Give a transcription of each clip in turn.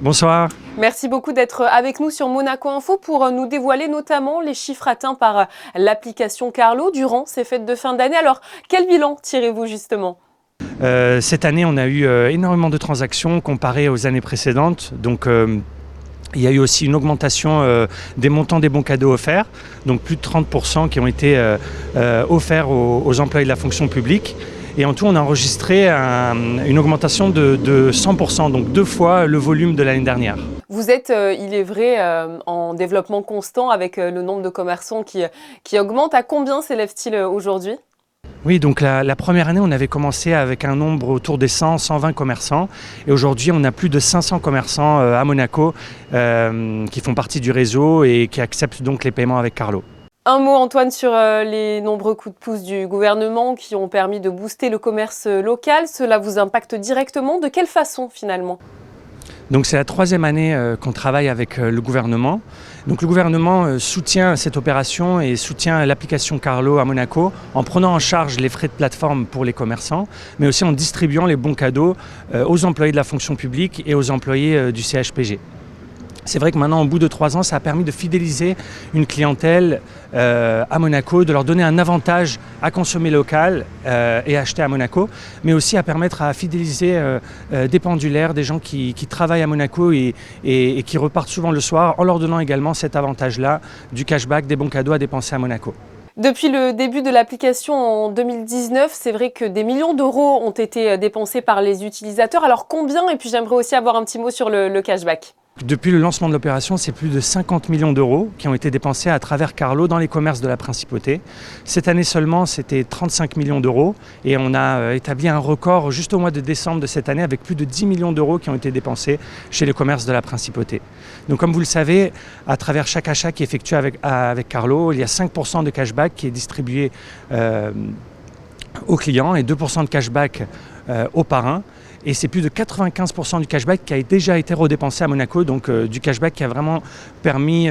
Bonsoir. Merci beaucoup d'être avec nous sur Monaco Info pour nous dévoiler notamment les chiffres atteints par l'application Carlo durant ces fêtes de fin d'année. Alors, quel bilan tirez-vous justement ? Cette année, on a eu énormément de transactions comparées aux années précédentes. Donc, il y a eu aussi une augmentation des montants des bons cadeaux offerts, donc plus de 30% qui ont été offerts aux employés de la fonction publique. Et en tout, on a enregistré une augmentation de 100%, donc 2 fois le volume de l'année dernière. Vous êtes, il est vrai, en développement constant avec le nombre de commerçants qui augmente. À combien s'élève-t-il aujourd'hui ? Oui, donc la première année, on avait commencé avec un nombre autour des 100-120 commerçants. Et aujourd'hui, on a plus de 500 commerçants à Monaco qui font partie du réseau et qui acceptent donc les paiements avec Carlo. Un mot, Antoine, sur les nombreux coups de pouce du gouvernement qui ont permis de booster le commerce local. Cela vous impacte directement ? De quelle façon, finalement ? Donc c'est la 3e année qu'on travaille avec le gouvernement. Donc le gouvernement soutient cette opération et soutient l'application Carlo à Monaco en prenant en charge les frais de plateforme pour les commerçants, mais aussi en distribuant les bons cadeaux aux employés de la fonction publique et aux employés du CHPG. C'est vrai que maintenant, au bout de 3 ans, ça a permis de fidéliser une clientèle à Monaco, de leur donner un avantage à consommer local et acheter à Monaco, mais aussi à permettre à fidéliser des pendulaires, des gens qui travaillent à Monaco et qui repartent souvent le soir, en leur donnant également cet avantage-là du cashback, des bons cadeaux à dépenser à Monaco. Depuis le début de l'application en 2019, c'est vrai que des millions d'euros ont été dépensés par les utilisateurs. Alors combien ? Et puis j'aimerais aussi avoir un petit mot sur le cashback. Depuis le lancement de l'opération, c'est plus de 50 millions d'euros qui ont été dépensés à travers Carlo dans les commerces de la Principauté. Cette année seulement, c'était 35 millions d'euros et on a établi un record juste au mois de décembre de cette année avec plus de 10 millions d'euros qui ont été dépensés chez les commerces de la Principauté. Donc comme vous le savez, à travers chaque achat qui est effectué avec Carlo, il y a 5% de cashback qui est distribué aux clients et 2% de cashback aux parrains. Et c'est plus de 95% du cashback qui a déjà été redépensé à Monaco, donc du cashback qui a vraiment permis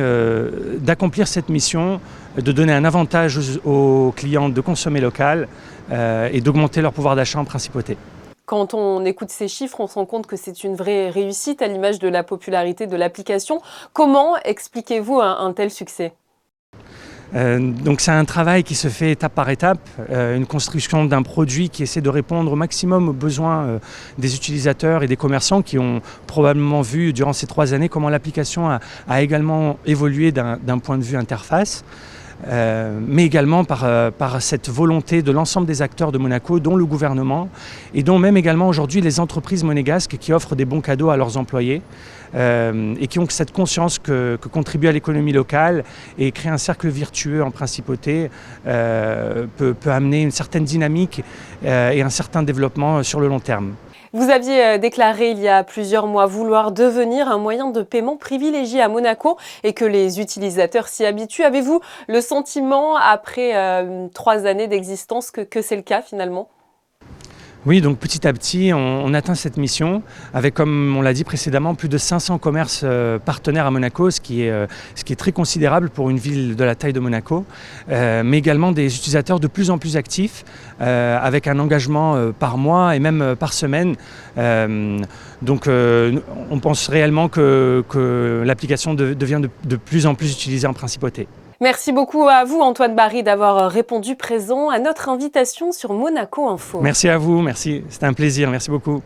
d'accomplir cette mission, de donner un avantage aux clients de consommer local et d'augmenter leur pouvoir d'achat en Principauté. Quand on écoute ces chiffres, on se rend compte que c'est une vraie réussite à l'image de la popularité de l'application. Comment expliquez-vous un tel succès ? Donc c'est un travail qui se fait étape par étape, une construction d'un produit qui essaie de répondre au maximum aux besoins des utilisateurs et des commerçants qui ont probablement vu durant ces 3 années comment l'application a également évolué d'un point de vue interface. Mais également par cette volonté de l'ensemble des acteurs de Monaco, dont le gouvernement, et dont même également aujourd'hui les entreprises monégasques qui offrent des bons cadeaux à leurs employés et qui ont cette conscience que contribuer à l'économie locale et créer un cercle vertueux en Principauté peut amener une certaine dynamique et un certain développement sur le long terme. Vous aviez déclaré il y a plusieurs mois vouloir devenir un moyen de paiement privilégié à Monaco et que les utilisateurs s'y habituent. Avez-vous le sentiment, après 3 années d'existence, que c'est le cas finalement ? Oui, donc petit à petit, on atteint cette mission avec, comme on l'a dit précédemment, plus de 500 commerces partenaires à Monaco, ce qui est très considérable pour une ville de la taille de Monaco, mais également des utilisateurs de plus en plus actifs, avec un engagement par mois et même par semaine. Donc on pense réellement que l'application devient de plus en plus utilisée en Principauté. Merci beaucoup à vous, Antoine Barry, d'avoir répondu présent à notre invitation sur Monaco Info. Merci à vous, merci. C'était un plaisir, merci beaucoup.